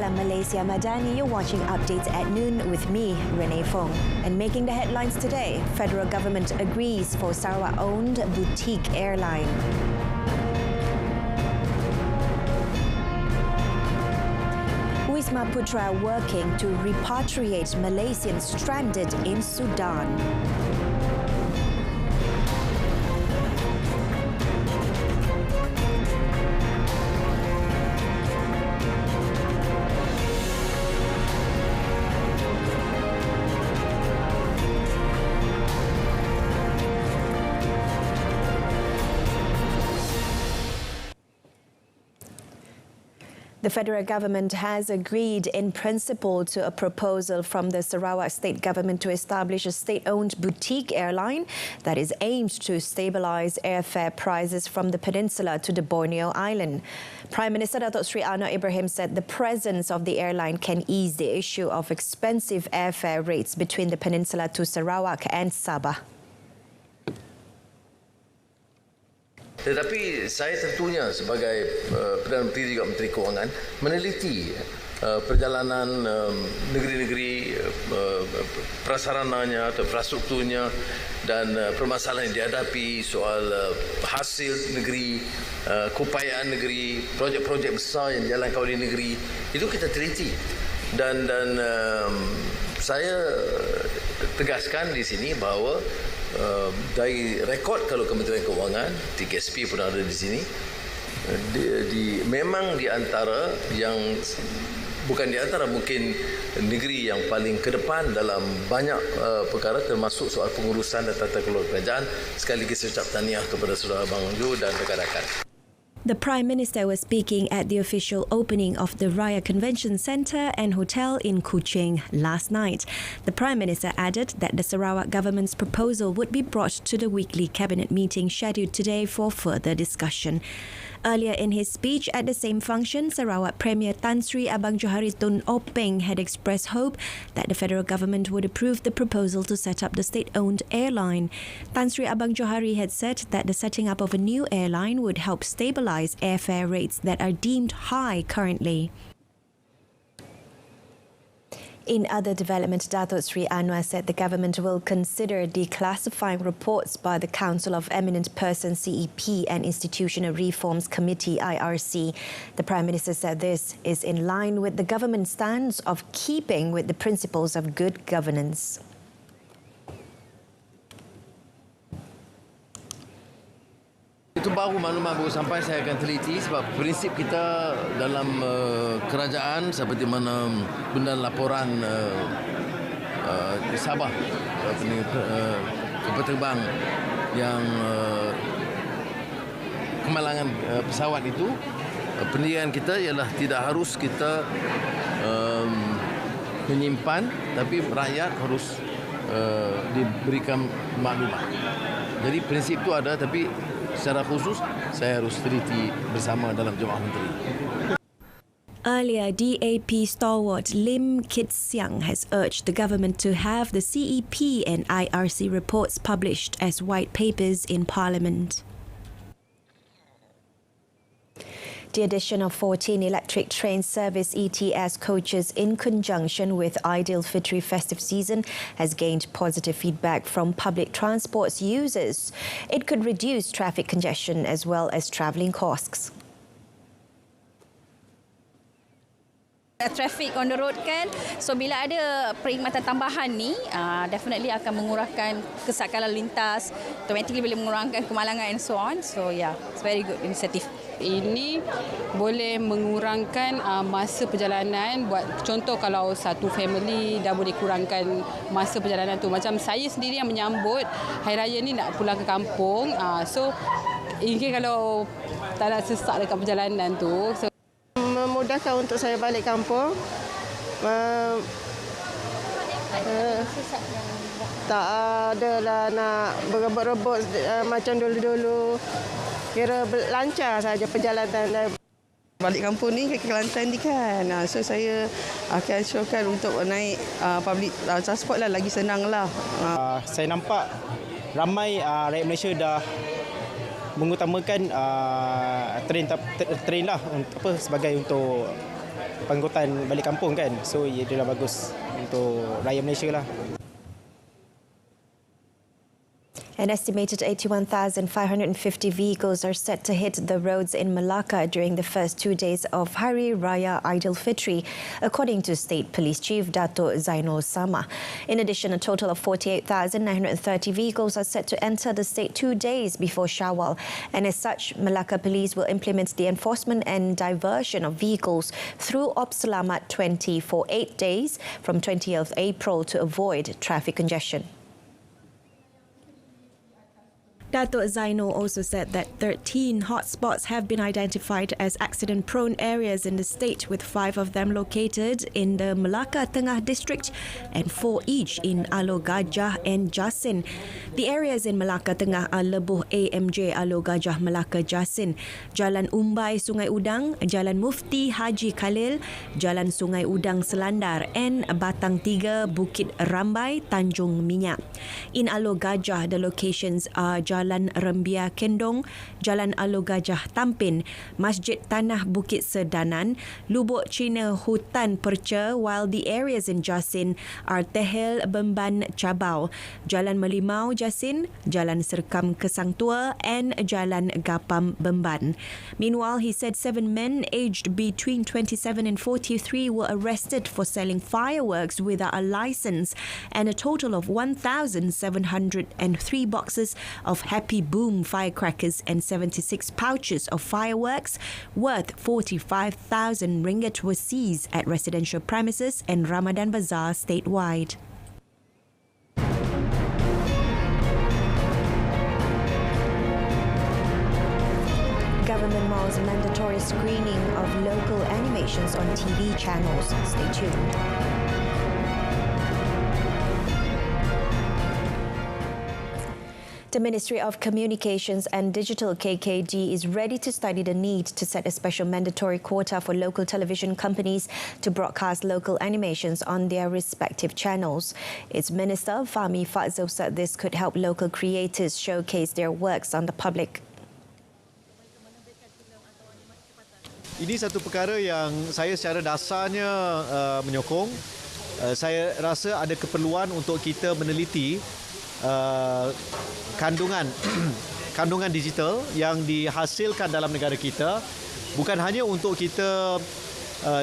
Salam Malaysia Madani. You're watching Updates at Noon with me, Renee Fong. And making the headlines today, federal government agrees for Sarawak-owned boutique airline. Wisma Putra working to repatriate Malaysians stranded in Sudan. The federal government has agreed in principle to a proposal from the Sarawak state government to establish a state-owned boutique airline that is aimed to stabilise airfare prices from the peninsula to the Borneo Island. Prime Minister Datuk Seri Anwar Ibrahim said the presence of the airline can ease the issue of expensive airfare rates between the peninsula to Sarawak and Sabah. Tetapi saya tentunya sebagai Perdana Menteri juga Menteri Kewangan meneliti perjalanan negeri-negeri, prasarananya atau infrastrukturnya dan permasalahan yang dihadapi, soal hasil negeri, keupayaan negeri, projek-projek besar yang dijalankan oleh negeri, itu kita teliti. Dan saya tegaskan di sini bahawa dari rekod kalau Kementerian Kewangan, TKSP pun ada di sini, memang di antara yang bukan di antara mungkin negeri yang paling ke depan dalam banyak perkara termasuk soal pengurusan dan tata kelola kerajaan. Sekali lagi saya ucap tahniah kepada saudara Abang Ju dan rakan-rakan. The Prime Minister was speaking at the official opening of the Raya Convention Centre and Hotel in Kuching last night. The Prime Minister added that the Sarawak government's proposal would be brought to the weekly cabinet meeting scheduled today for further discussion. Earlier in his speech at the same function, Sarawak Premier Tan Sri Abang Johari Tun Openg had expressed hope that the federal government would approve the proposal to set up the state-owned airline. Tan Sri Abang Johari had said that the setting up of a new airline would help stabilise airfare rates that are deemed high currently. In other development, Datuk Seri Anwar said the government will consider declassifying reports by the Council of Eminent Persons CEP and Institutional Reforms Committee IRC. The Prime Minister said this is in line with the government's stance of keeping with the principles of good governance. Itu baru maklumat baru sampai, saya akan teliti sebab prinsip kita dalam kerajaan seperti mana benda laporan Sabah kapal terbang yang kemalangan pesawat itu, pendirian kita ialah tidak harus kita menyimpan, tapi rakyat harus diberikan maklumat. Jadi prinsip itu ada, tapi secara khusus saya harus teliti bersama dalam Jemaah Menteri. Earlier, DAP stalwart Lim Kit Siang has urged the government to have the CEP and IRC reports published as white papers in Parliament. The addition of 14 electric train service ETS coaches in conjunction with Ideal Fitri festive season has gained positive feedback from public transport users. It could reduce traffic congestion as well as travelling costs. Traffic on the road kan, so bila ada perkhidmatan tambahan ni definitely akan mengurangkan kesakan lalu lintas, automatically boleh mengurangkan kemalangan and so on. So yeah, it's very good initiative. Ini boleh mengurangkan masa perjalanan. Buat contoh, kalau satu family dah boleh kurangkan masa perjalanan tu. Macam saya sendiri yang menyambut Hari Raya ni nak pulang ke kampung, so mungkin kalau tak nak sesak dekat perjalanan tu, so memudahkan untuk saya balik kampung. Tak adalah nak berebut-rebut macam dulu-dulu. Kira lancar saja perjalanan. Balik kampung ni ke Kelantan ni kan. So saya akan syorkan untuk naik public transport lah, lagi senang lah. Saya nampak ramai rakyat Malaysia dah mengutamakan train lah sebagai untuk pengangkutan balik kampung kan. So ia adalah bagus untuk rakyat Malaysia lah. An estimated 81,550 vehicles are set to hit the roads in Malacca during the first 2 days of Hari Raya Aidilfitri, according to State Police Chief Dato' Zainul Sama. In addition, a total of 48,930 vehicles are set to enter the state 2 days before Shawwal. And as such, Malacca Police will implement the enforcement and diversion of vehicles through Op Selamat 20 for 8 days from 20th April to avoid traffic congestion. Dato' Zainul also said that 13 hotspots have been identified as accident-prone areas in the state, with 5 of them located in the Melaka Tengah district and 4 each in Alo Gajah and Jasin. The areas in Melaka Tengah are Lebuh AMJ Alo Gajah Melaka Jasin, Jalan Umbai Sungai Udang, Jalan Mufti Haji Khalil, Jalan Sungai Udang Selandar and Batang Tiga Bukit Rambai Tanjung Minyak. In Alo Gajah, the locations are Jalan Rembia Kendong, Jalan Alo Gajah Tampin, Masjid Tanah Bukit Sedanan, Lubuk Cina Hutan Perca, while the areas in Jasin are Tehel Bemban Cabau, Jalan Melimau Jasin, Jalan Serkam Kesang Tua and Jalan Gapam Bemban. Meanwhile, he said 7 men aged between 27 and 43 were arrested for selling fireworks without a license, and a total of 1,703 boxes of Happy Boom firecrackers and 76 pouches of fireworks worth 45,000 ringgit were seized at residential premises and Ramadan Bazaar statewide. Government malls mandatory screening of local animations on TV channels. Stay tuned. The Ministry of Communications and Digital KKD is ready to study the need to set a special mandatory quota for local television companies to broadcast local animations on their respective channels. Its Minister, Fahmi Fadzil, said this could help local creators showcase their works on the public. Ini satu perkara yang saya secara dasarnya menyokong. Saya rasa ada keperluan untuk kita meneliti kandungan digital yang dihasilkan dalam negara kita, bukan hanya untuk kita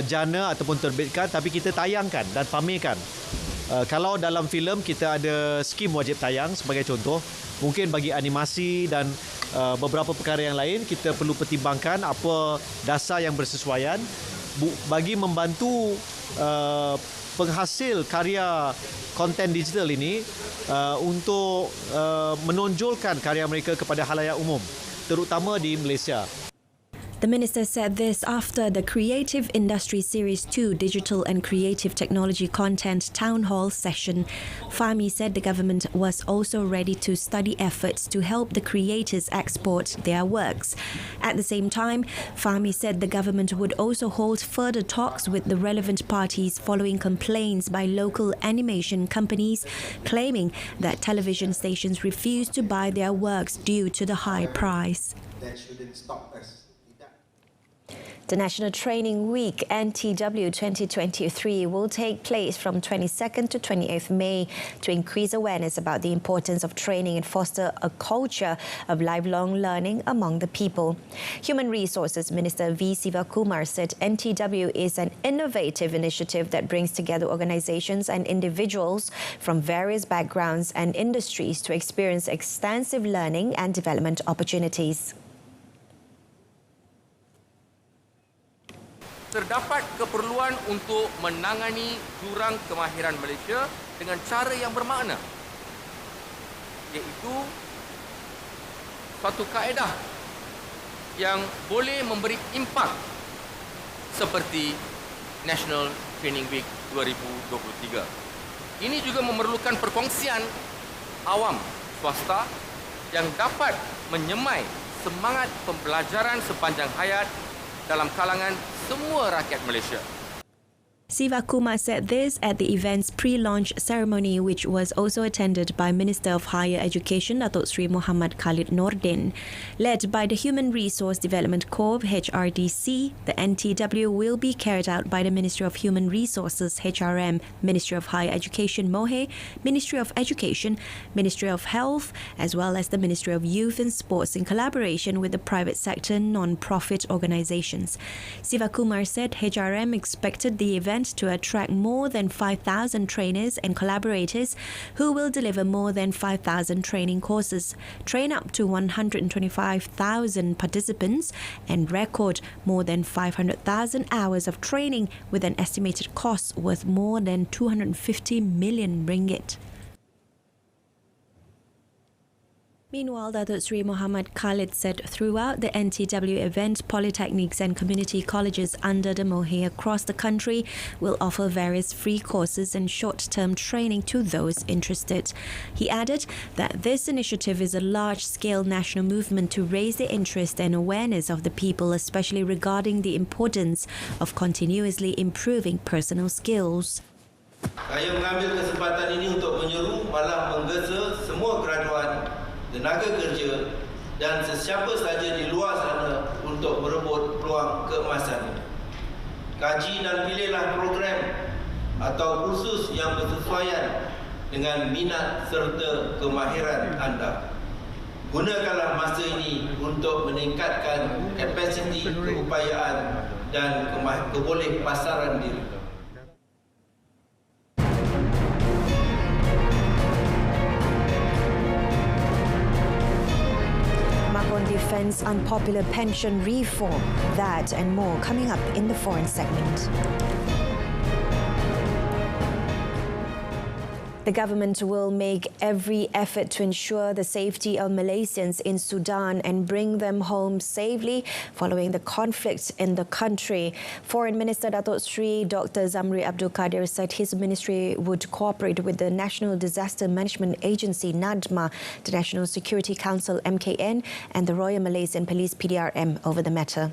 jana ataupun terbitkan, tapi kita tayangkan dan pamerkan. Kalau dalam filem kita ada skim wajib tayang sebagai contoh, mungkin bagi animasi dan beberapa perkara yang lain kita perlu pertimbangkan apa dasar yang bersesuaian bagi membantu penghasil karya konten digital ini untuk menonjolkan karya mereka kepada khalayak umum, terutama di Malaysia. The minister said this after the Creative Industry Series 2 Digital and Creative Technology Content Town Hall session. Fahmi said the government was also ready to study efforts to help the creators export their works. At the same time, Fahmi said the government would also hold further talks with the relevant parties following complaints by local animation companies claiming that television stations refuse to buy their works due to the high price. That shouldn't stop us. The National Training Week NTW 2023 will take place from 22nd to 28th May to increase awareness about the importance of training and foster a culture of lifelong learning among the people. Human Resources Minister V. Sivakumar said NTW is an innovative initiative that brings together organizations and individuals from various backgrounds and industries to experience extensive learning and development opportunities. Terdapat keperluan untuk menangani jurang kemahiran Malaysia dengan cara yang bermakna, iaitu suatu kaedah yang boleh memberi impak seperti National Training Week 2023. Ini juga memerlukan perkongsian awam swasta yang dapat menyemai semangat pembelajaran sepanjang hayat dalam kalangan semua rakyat Malaysia. Siva Kumar said this at the event's pre-launch ceremony, which was also attended by Minister of Higher Education Datuk Sri Muhammad Khalid Nordin. Led by the Human Resource Development Corp (HRDC), the NTW will be carried out by the Ministry of Human Resources (HRM), Ministry of Higher Education (MOHE), Ministry of Education, Ministry of Health, as well as the Ministry of Youth and Sports in collaboration with the private sector non-profit organizations. Siva Kumar said HRM expected the event to attract more than 5,000 trainers and collaborators who will deliver more than 5,000 training courses, train up to 125,000 participants, and record more than 500,000 hours of training with an estimated cost worth more than 250 million ringgit. Meanwhile, Datuk Sri Muhammad Khalid said throughout the NTW event, polytechnics and community colleges under the MOHE across the country will offer various free courses and short-term training to those interested. He added that this initiative is a large-scale national movement to raise the interest and awareness of the people, especially regarding the importance of continuously improving personal skills. Saya mengambil kesempatan ini untuk menyeru malah menggesa semua graduan, tenaga kerja dan sesiapa saja di luar sana untuk merebut peluang keemasan ini. Kaji dan pilihlah program atau kursus yang bersesuaian dengan minat serta kemahiran anda. Gunakanlah masa ini untuk meningkatkan kapasiti keupayaan dan kebolehpasaran diri. On defence unpopular pension reform, that and more coming up in the foreign segment. The government will make every effort to ensure the safety of Malaysians in Sudan and bring them home safely following the conflict in the country. Foreign Minister Datuk Sri Dr. Zamri Abdul Kadir said his ministry would cooperate with the National Disaster Management Agency (NADMA), the National Security Council (MKN), and the Royal Malaysian Police (PDRM) over the matter.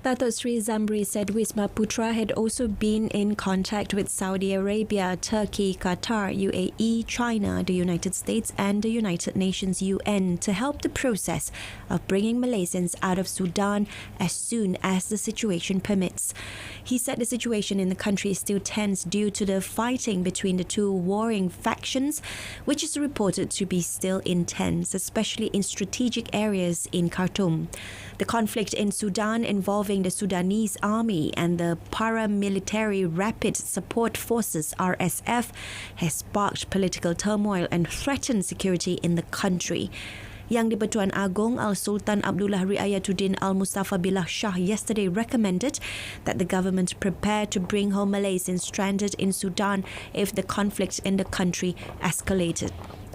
Datuk Sri Zamri said Wisma Putra had also been in contact with Saudi Arabia, Turkey, Qatar, UAE, China, the United States and the United Nations UN to help the process of bringing Malaysians out of Sudan as soon as the situation permits. He said the situation in the country is still tense due to the fighting between the two warring factions, which is reported to be still intense, especially in strategic areas in Khartoum. The conflict in Sudan involving the Sudanese army and the paramilitary Rapid Support Forces (RSF) has sparked political turmoil and threatened security in the country. Yang di-Pertuan Agong Al-Sultan Abdullah Riayatuddin Al-Mustafa Billah Shah yesterday recommended that the government prepare to bring home Malaysians stranded in Sudan if the conflict in the country escalated.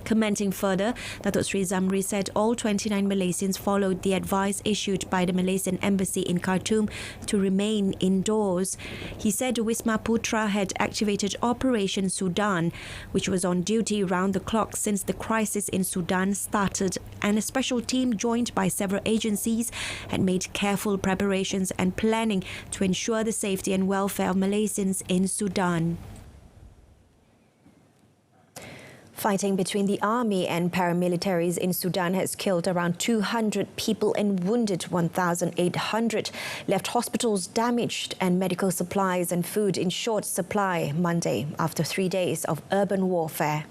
Commenting further, Datuk Sri Zamri said all 29 Malaysians followed the advice issued by the Malaysian Embassy in Khartoum to remain indoors. He said Wisma Putra had activated Operation Sudan, which was on duty round the clock since the crisis in Sudan started, and a special team joined by several agencies had made careful preparations and planning to ensure the safety and welfare of Malaysians in Sudan. Fighting between the army and paramilitaries in Sudan has killed around 200 people and wounded 1,800, left hospitals damaged and medical supplies and food in short supply Monday after 3 days of urban warfare.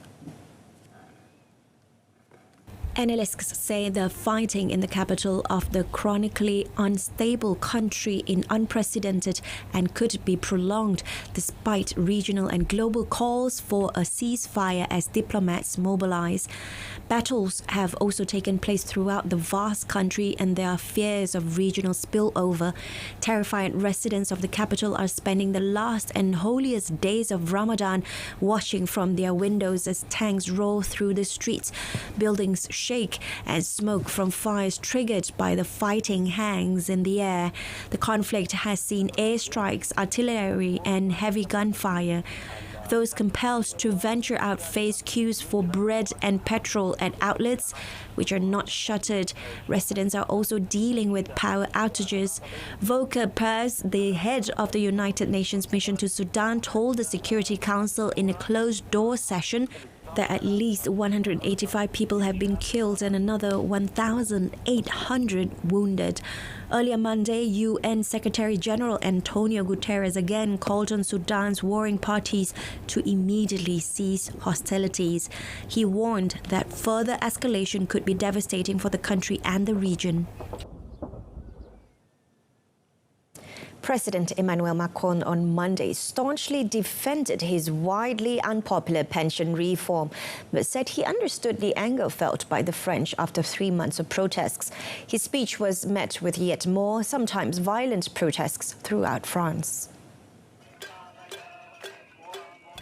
Analysts say the fighting in the capital of the chronically unstable country is unprecedented and could be prolonged despite regional and global calls for a ceasefire as diplomats mobilize. Battles have also taken place throughout the vast country and there are fears of regional spillover. Terrified residents of the capital are spending the last and holiest days of Ramadan watching from their windows as tanks roll through the streets. Buildings shake and smoke from fires triggered by the fighting hangs in the air. The conflict has seen airstrikes, artillery and heavy gunfire. Those compelled to venture out face queues for bread and petrol at outlets which are not shuttered. Residents are also dealing with power outages. Volker Perez, the head of the United Nations mission to Sudan, told the Security Council in a closed-door session that at least 185 people have been killed and another 1,800 wounded. Earlier Monday, UN Secretary-General Antonio Guterres again called on Sudan's warring parties to immediately cease hostilities. He warned that further escalation could be devastating for the country and the region. President Emmanuel Macron on Monday staunchly defended his widely unpopular pension reform, but said he understood the anger felt by the French after 3 months of protests. His speech was met with yet more, sometimes violent protests throughout France.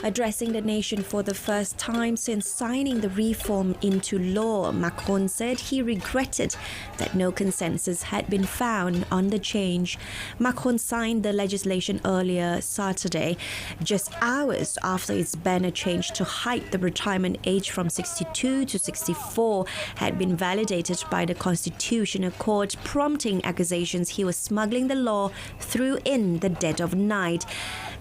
Addressing the nation for the first time since signing the reform into law, Macron said he regretted that no consensus had been found on the change. Macron signed the legislation earlier Saturday, just hours after its banner change to height the retirement age from 62 to 64 had been validated by the Constitutional Court, prompting accusations he was smuggling the law through in the dead of night.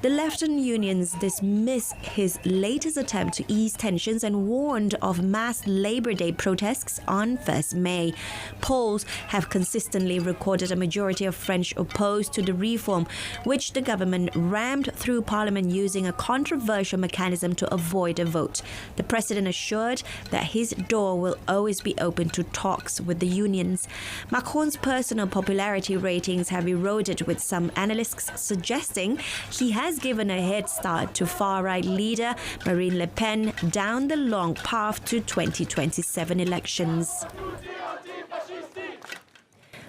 The left-wing unions dismissed his latest attempt to ease tensions and warned of mass Labour Day protests on 1st May. Polls have consistently recorded a majority of French opposed to the reform, which the government rammed through Parliament using a controversial mechanism to avoid a vote. The president assured that his door will always be open to talks with the unions. Macron's personal popularity ratings have eroded, with some analysts suggesting he has given a head start to far-right leader Marine Le Pen down the long path to 2027 elections.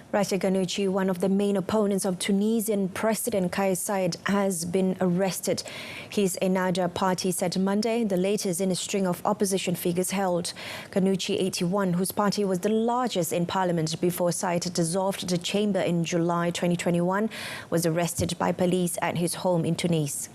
Rashid Ghannouchi, one of the main opponents of Tunisian President Kais Saied, has been arrested. His Ennahda party said Monday, the latest in a string of opposition figures held. Ghannouchi, 81, whose party was the largest in parliament before Saied dissolved the chamber in July 2021, was arrested by police at his home in Tunis.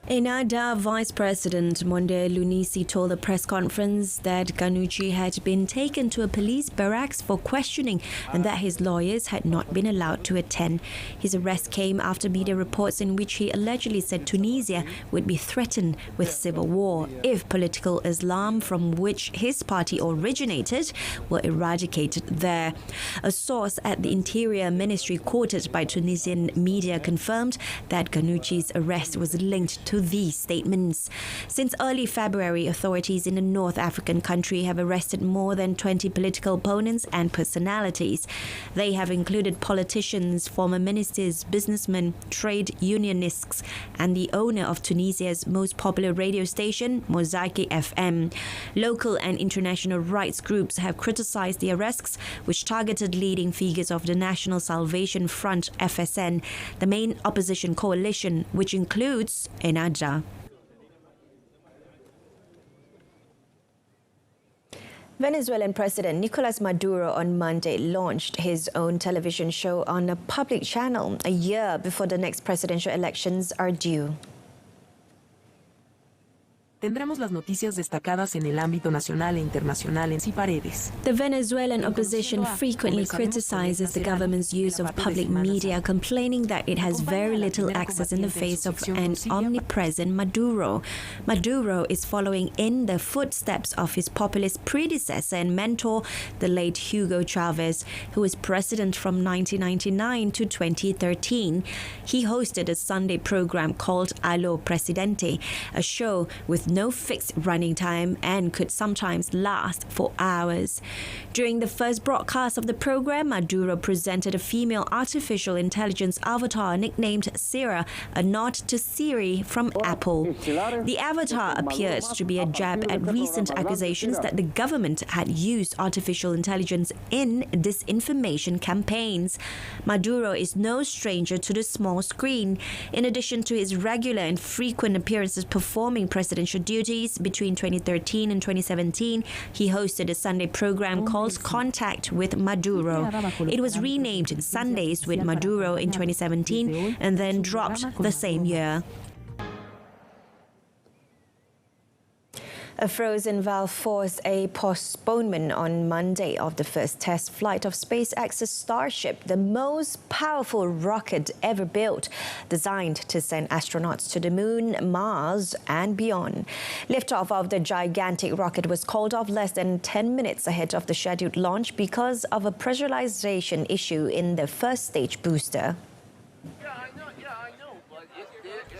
Ennahda Vice President Monde Lounisi told a press conference that Ghannouchi had been taken to a police barracks for questioning and that his lawyers had not been allowed to attend. His arrest came after media reports in which he allegedly said Tunisia would be threatened with civil war if political Islam, from which his party originated, were eradicated there. A source at the Interior Ministry quoted by Tunisian media confirmed that Ghannouchi's arrest was linked to these statements. Since early February, authorities in the North African country have arrested more than 20 political opponents and personalities. They have included politicians, former ministers, businessmen, trade unionists, and the owner of Tunisia's most popular radio station, Mosaic FM. Local and international rights groups have criticized the arrests, which targeted leading figures of the National Salvation Front, FSN, the main opposition coalition, which includes Ennahda. Venezuelan President Nicolás Maduro on Monday launched his own television show on a public channel a year before the next presidential elections are due. Tendremos las noticias destacadas en el ámbito nacional e internacional en sí paredes. The Venezuelan opposition frequently criticizes the government's use of public media, complaining that it has very little access in the face of an omnipresent Maduro. Maduro is following in the footsteps of his populist predecessor and mentor, the late Hugo Chavez, who was president from 1999 to 2013. He hosted a Sunday program called Allo Presidente, a show with no fixed running time and could sometimes last for hours. During the first broadcast of the program, Maduro presented a female artificial intelligence avatar nicknamed Sarah, a nod to Siri from Apple. The avatar appeared to be a jab at recent accusations that the government had used artificial intelligence in disinformation campaigns. Maduro is no stranger to the small screen. In addition to his regular and frequent appearances performing presidential duties between 2013 and 2017. He hosted a Sunday program called Contact with Maduro. It was renamed Sundays with Maduro in 2017 and then dropped the same year. A frozen valve forced a postponement on Monday of the first test flight of SpaceX's Starship, the most powerful rocket ever built, designed to send astronauts to the Moon, Mars and beyond. Liftoff of the gigantic rocket was called off less than 10 minutes ahead of the scheduled launch because of a pressurization issue in the first stage booster.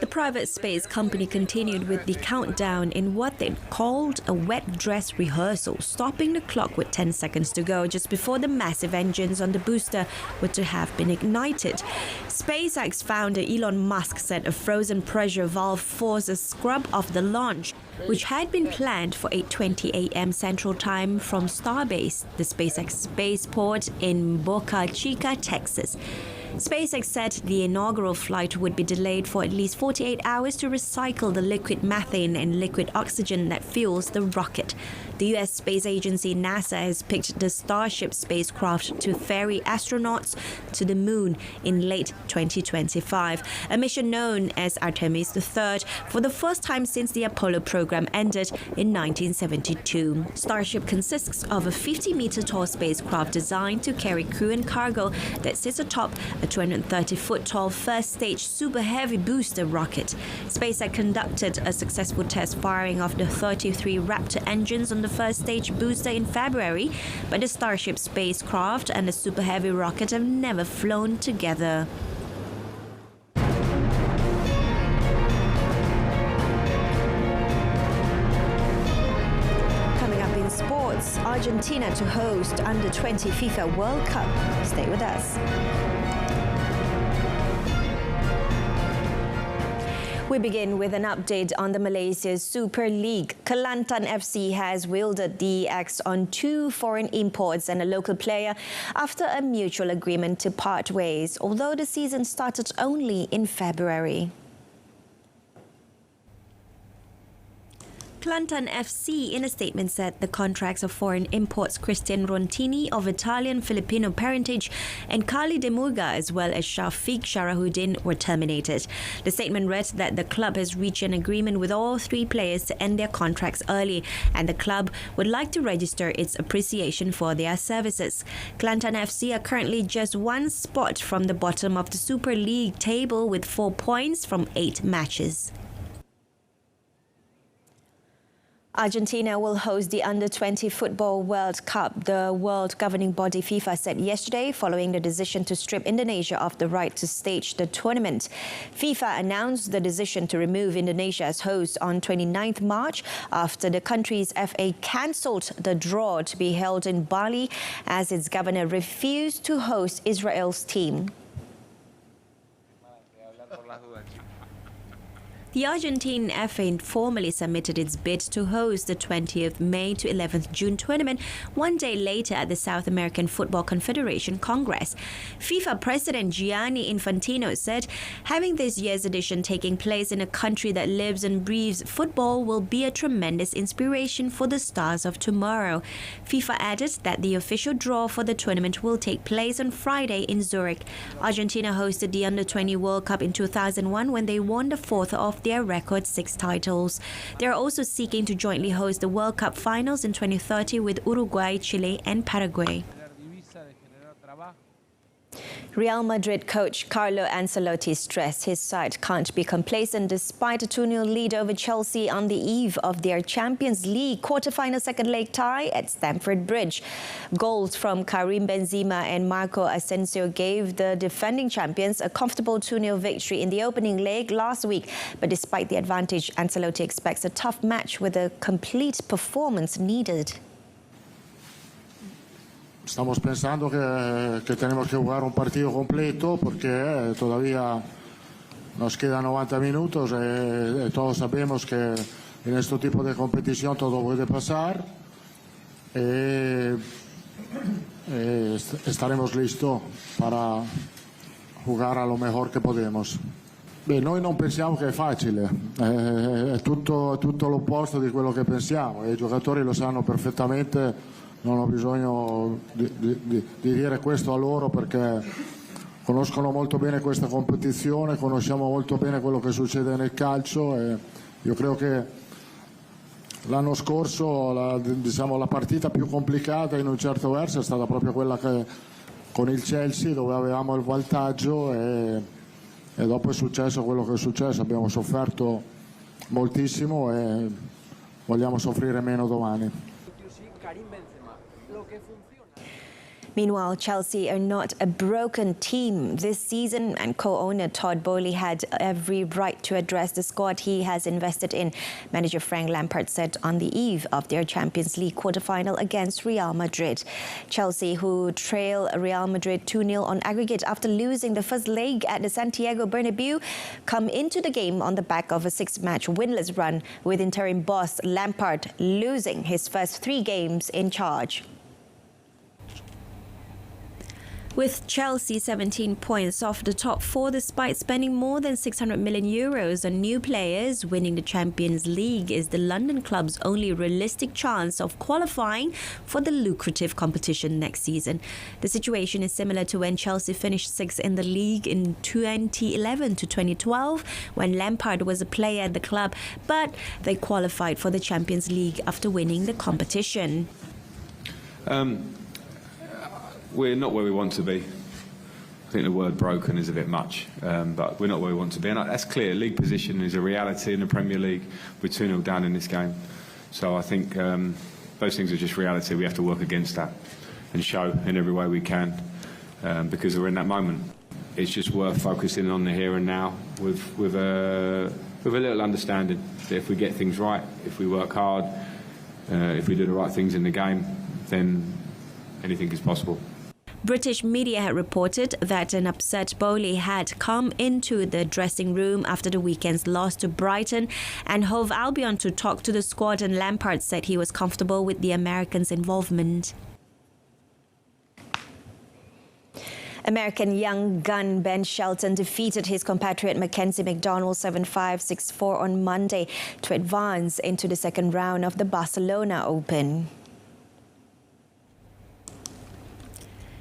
The private space company continued with the countdown in what they called a wet dress rehearsal, stopping the clock with 10 seconds to go just before the massive engines on the booster were to have been ignited. SpaceX founder Elon Musk said a frozen pressure valve forced a scrub of the launch, which had been planned for 8:20 a.m. Central Time from Starbase, the SpaceX spaceport in Boca Chica, Texas. SpaceX said the inaugural flight would be delayed for at least 48 hours to recycle the liquid methane and liquid oxygen that fuels the rocket. The U.S. space agency NASA has picked the Starship spacecraft to ferry astronauts to the Moon in late 2025, a mission known as Artemis III, for the first time since the Apollo program ended in 1972. Starship consists of a 50-meter-tall spacecraft designed to carry crew and cargo that sits atop a 230-foot-tall first-stage super heavy booster rocket. SpaceX conducted a successful test firing of the 33 Raptor engines on the first-stage booster in February, but the Starship spacecraft and the super heavy rocket have never flown together. Coming up in sports, Argentina to host Under-20 FIFA World Cup. Stay with us. We begin with an update on the Malaysia Super League. Kelantan FC has wielded the axe on 2 foreign imports and a local player after a mutual agreement to part ways, although the season started only in February. Kelantan FC in a statement said the contracts of foreign imports Christian Rontini of Italian-Filipino parentage and Kali Demurga as well as Shafiq Sharahuddin were terminated. The statement read that the club has reached an agreement with all 3 players to end their contracts early and the club would like to register its appreciation for their services. Kelantan FC are currently just 1 spot from the bottom of the Super League table with 4 points from 8 matches. Argentina will host the Under-20 Football World Cup, the world governing body FIFA said yesterday following the decision to strip Indonesia of the right to stage the tournament. FIFA announced the decision to remove Indonesia as host on 29th March after the country's FA cancelled the draw to be held in Bali as its governor refused to host Israel's team. The Argentine FA formally submitted its bid to host the 20th May to 11th June tournament 1 day later at the South American Football Confederation Congress. FIFA President Gianni Infantino said having this year's edition taking place in a country that lives and breathes football will be a tremendous inspiration for the stars of tomorrow. FIFA added that the official draw for the tournament will take place on Friday in Zurich. Argentina hosted the Under-20 World Cup in 2001 when they won the 4th of their record 6 titles. They are also seeking to jointly host the World Cup finals in 2030 with Uruguay, Chile and Paraguay. Real Madrid coach Carlo Ancelotti stressed his side can't be complacent despite a 2-0 lead over Chelsea on the eve of their Champions League quarter-final second-leg tie at Stamford Bridge. Goals from Karim Benzema and Marco Asensio gave the defending champions a comfortable 2-0 victory in the opening leg last week. But despite the advantage, Ancelotti expects a tough match with a complete performance needed. Estamos pensando que tenemos que jugar un partido completo porque todavía nos quedan 90 minutos. Todos sabemos que en este tipo de competición todo puede pasar. Estaremos listos para jugar a lo mejor que podemos. Beh, noi non pensiamo che è facile, è tutto l'opposto di quello che pensiamo e i giocatori lo sanno perfettamente, non ho bisogno di dire questo a loro perché conoscono molto bene questa competizione, conosciamo molto bene quello che succede nel calcio e io credo che l'anno scorso la partita più complicata in un certo verso è stata proprio quella con il Chelsea dove avevamo il vantaggio e dopo è successo quello che è successo, abbiamo sofferto moltissimo e vogliamo soffrire meno domani. Meanwhile, Chelsea are not a broken team this season, and co-owner Todd Boehly had every right to address the squad he has invested in, manager Frank Lampard said on the eve of their Champions League quarter-final against Real Madrid. Chelsea, who trail Real Madrid 2-0 on aggregate after losing the first leg at the Santiago Bernabeu, come into the game on the back of a 6-match winless run, with interim boss Lampard losing his first 3 games in charge. With Chelsea 17 points off the top 4 despite spending more than 600 million euros on new players, winning the Champions League is the London club's only realistic chance of qualifying for the lucrative competition next season. The situation is similar to when Chelsea finished 6th in the league in 2011 to 2012, when Lampard was a player at the club, but they qualified for the Champions League after winning the competition. We're not where we want to be. I think the word broken is a bit much, but we're not where we want to be. And that's clear. League position is a reality in the Premier League. We're 2-0 down in this game. So I think those things are just reality. We have to work against that and show in every way we can because we're in that moment. It's just worth focusing on the here and now with a little understanding that if we get things right, if we work hard, if we do the right things in the game, then anything is possible. British media had reported that an upset Boehly had come into the dressing room after the weekend's loss to Brighton and Hove Albion to talk to the squad, and Lampard said he was comfortable with the Americans' involvement. American young gun Ben Shelton defeated his compatriot Mackenzie McDonald 7-5, 6-4 on Monday to advance into the second round of the Barcelona Open.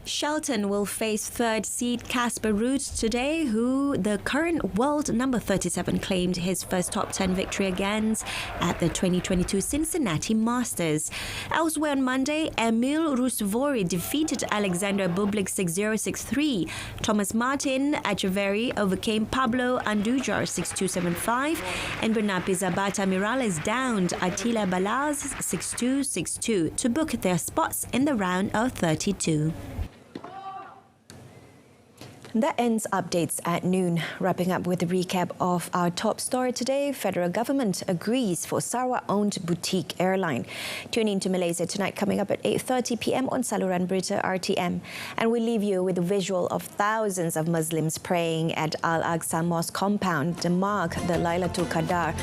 Shelton will face third seed Casper Ruud today, who the current world number 37 claimed his first top 10 victory against at the 2022 Cincinnati Masters. Elsewhere on Monday, Emil Rusvori defeated Alexander Bublik 6-0, 6-3. Thomas Martin Echeverry overcame Pablo Andujar 6-2, 7-5, and Bernapi Zabata Miralles downed Attila Balaz 6-2, 6-2 to book their spots in the round of 32. That ends updates at noon. Wrapping up with a recap of our top story today, federal government agrees for Sarawak-owned boutique airline. Tune in to Malaysia tonight coming up at 8:30 p.m. on saluran Berita RTM. And we leave you with a visual of thousands of Muslims praying at Al-Aqsa Mosque compound to mark the Lailatul Qadar.